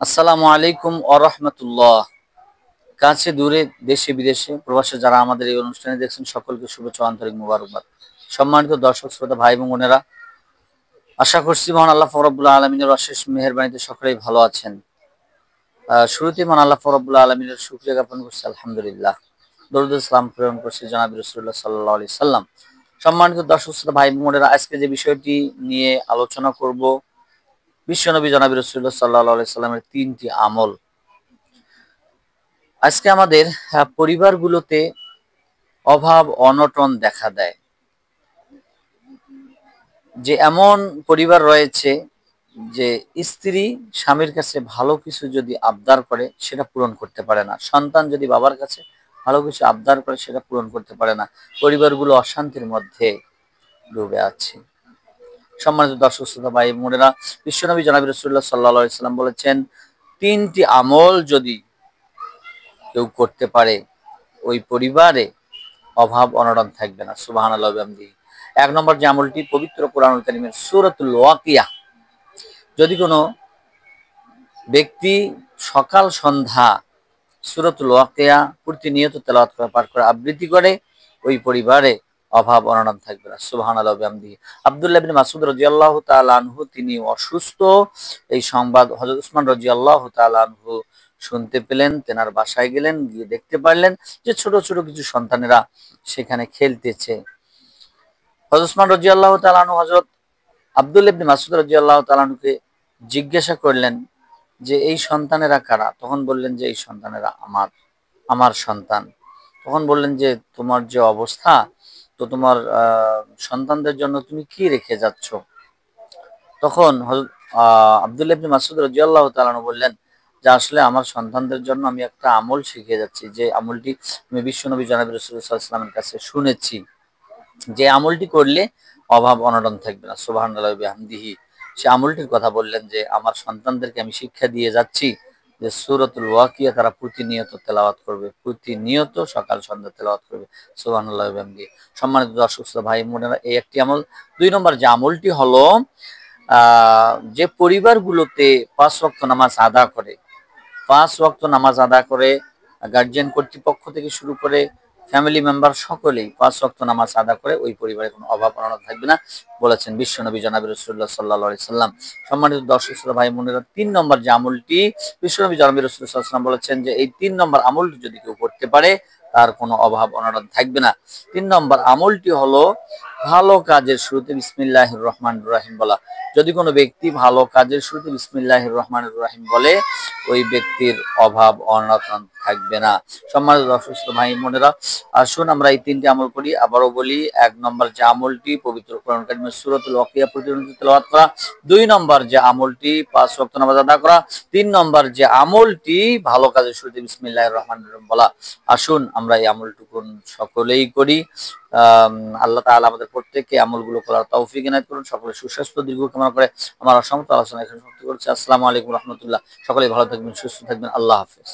আসসালামু আলাইকুম ওয়া রাহমাতুল্লাহ। কাছে দূরে দেশে বিদেশে প্রবাসে যারা আমাদের এই অনুষ্ঠানে দেখছেন সকলকে শুভেচ্ছা ও আন্তরিক মোবারকবাদ। সম্মানিত দর্শক শ্রোতা ভাই এবং বোনেরা, আশা করছি মহান আল্লাহ রব্বুল আলামিনের অশেষ মেহেরবানিতে সকলেই ভালো আছেন। শুরুতেই মহান আল্লাহ রব্বুল আলামিনের শুকরিয়া জ্ঞাপন করছি আলহামদুলিল্লাহ। দরুদ ও সালাম প্রেরণ করছি জনাবে রাসূলুল্লাহ সাল্লাল্লাহু আলাইহি সাল্লাম। সম্মানিত দর্শক শ্রোতা ভাই এবং বোনেরা, আজকে যে বিষয়টি নিয়ে আলোচনা করব, বিশ্বনবী জনাবে রাসূলুল্লাহ সাল্লাল্লাহু আলাইহি সাল্লামের ৩টি আমল। আজকে আমাদের পরিবারগুলোতে অভাব অনটন দেখা দেয়। যে এমন পরিবার রয়েছে যে স্ত্রী স্বামীর কাছে ভালো কিছু যদি আবদার করে সেটা পূরণ করতে পারে না, সন্তান যদি বাবার কাছে ভালো কিছু আবদার করে সেটা পূরণ করতে পারে না। পরিবারগুলো অশান্তির মধ্যে ডুবে আছে। সম্মানিত দর্শক শ্রোতা ভাই বোনেরা, বিশ্বনবী জনাব রাসূলুল্লাহ সাল্লাল্লাহু আলাইহি সাল্লাম বলেছেন, ৩টি আমল যদি কেউ করতে পারে ওই পরিবারে অভাব অনটন থাকবে না। সুবহানাল্লাহ ওয়া বিহামদিহি। ১ নম্বর যে আমলটি, পবিত্র কোরআনুল কারীমের সূরাতুল ওয়াকিয়া। যদি কোনো ব্যক্তি সকাল সন্ধ্যা সূরাতুল ওয়াকিয়া প্রতিনিয়ত তেলাওয়াত করে, পাঠ করে, আবৃত্তি করে, ওই পরিবারে অভাব অনটন থাকবে না। সুবহানাল্লাহ ওয়া বিহামদিহি। আব্দুল্লাহ ইবনে মাসউদ রাদিয়াল্লাহু তাআলা আনহু, তিনি অসুস্থ। এই সংবাদ হযরত উসমান রাদিয়াল্লাহু তাআলা আনহু শুনতে পেলেন, তেনার বাসায় গেলেন, গিয়ে দেখতে পারলেন যে ছোট ছোট কিছু সন্তানেরা সেখানে খেলতেছে। হযরত উসমান রাদিয়াল্লাহু তাআলা আনহু হযরত আব্দুল্লাহ ইবনে মাসউদ রাদিয়াল্লাহু তাআলা আনহুকে জিজ্ঞাসা করলেন যে এই সন্তানেরা কারা? তখন বললেন যে এই সন্তানেরা আমার সন্তান। তখন বললেন যে তোমার যে অবস্থা, তো তোমার সন্তানদের জন্য তুমি কি রেখে যাচ্ছ? তখন হযরত আব্দুল্লাহ ইবনে মাসউদ রাদিয়াল্লাহু তাআলা আনহু বললেন যে আসলে আমার সন্তানদের জন্য আমি একটা আমল শিখিয়ে যাচ্ছি, যে আমলটি আমি বিশ্বনবী জনাব রাসূলুল্লাহ সাল্লাল্লাহু আলাইহি ওয়াসাল্লামের কাছে শুনেছি, যে আমলটি করলে অভাব অনটন থাকবে না। সুবহানাল্লাহি ওয়া বিহামদিহি। সে আমলটির কথা বললেন যে আমার সন্তানদেরকে আমি শিক্ষা দিয়ে যাচ্ছি যে সূরাতুল ওয়াকিয়া তারা প্রতিনিয়ত তেলাওয়াত করবে, প্রতিনিয়ত সকাল সন্ধ্যা তেলাওয়াত করবে। সুবহানাল্লাহি ওয়া বিহামদিহি। সম্মানিত দর্শক শ্রোতা ভাই বোনেরা, এই একটি আমল। ২ নম্বর যে আমলটি হলো, যে পরিবারগুলোতে ৫ ওয়াক্ত নামাজ আদা করে, ৫ ওয়াক্ত নামাজ আদা করে, গার্জিয়ান কর্তৃপক্ষ থেকে শুরু করে ফ্যামিলি মেম্বার সকলেই ৫ ওয়াক্ত নামাজ আদা করে, ওই পরিবারে কোনো অভাব অনটন থাকবে না, বলেছেন বিশ্বনবী জনাব রাসূলুল্লাহ সাল্লাল্লাহু আলাইহি সাল্লাম। সম্মানিত দর্শক শ্রোতা ভাই বোনেরা, ৩ নম্বর যে আমলটি, বিশ্বনবী জনাব রাসূলুল্লাহ সাল্লাল্লাহু আলাইহি ওয়াসাল্লাম বলেছেন যে এই ৩ নম্বর আমলটি যদি কেউ করতে পারে তার কোনো অভাব অনটন থাকবে না। ৩ নম্বর আমলটি হলো ভালো কাজের শুরুতে বিসমিল্লাহির রহমানির রহিম বলা। যদি কোনো ব্যক্তি ভালো কাজের শুরুতে বিসমিল্লাহির রহমানির রহিম বলে, ওই ব্যক্তির অভাব অনটন থাকবে না। সম্মানিত দর্শক শ্রোতা ভাই বোনেরা, আসুন আমরা এই ৩টি আমল করি। আবারও বলি, ১ নম্বর যে আমলটি, পবিত্র কোরআন কারীমের সূরাতুল ওয়াকিয়া প্রতিনিয়ত তেলাওয়াত করা। ২ নম্বর যে আমলটি, ৫ ওয়াক্ত নামাজ আদা করা। ৩ নম্বর যে আমলটি, ভালো কাজের শুরুতে বিসমিল্লাহির রহমানির রহিম বলা। আসুন আমরা এই আমলটুকুন সকলেই করি। আল্লাহ তাআলা আমাদের প্রত্যেককে আমলগুলো করার তৌফিক এনায়েত করুন। সকলের সুস্বাস্থ্য দীর্ঘ কামনা করে আমার অসংখ্য আলোচনা এখানে সমাপ্ত করছি। আসসালামু আলাইকুম ওয়া রাহমাতুল্লাহ। সকলেই ভালো থাকবেন, সুস্থ থাকবেন। আল্লাহ হাফেজ।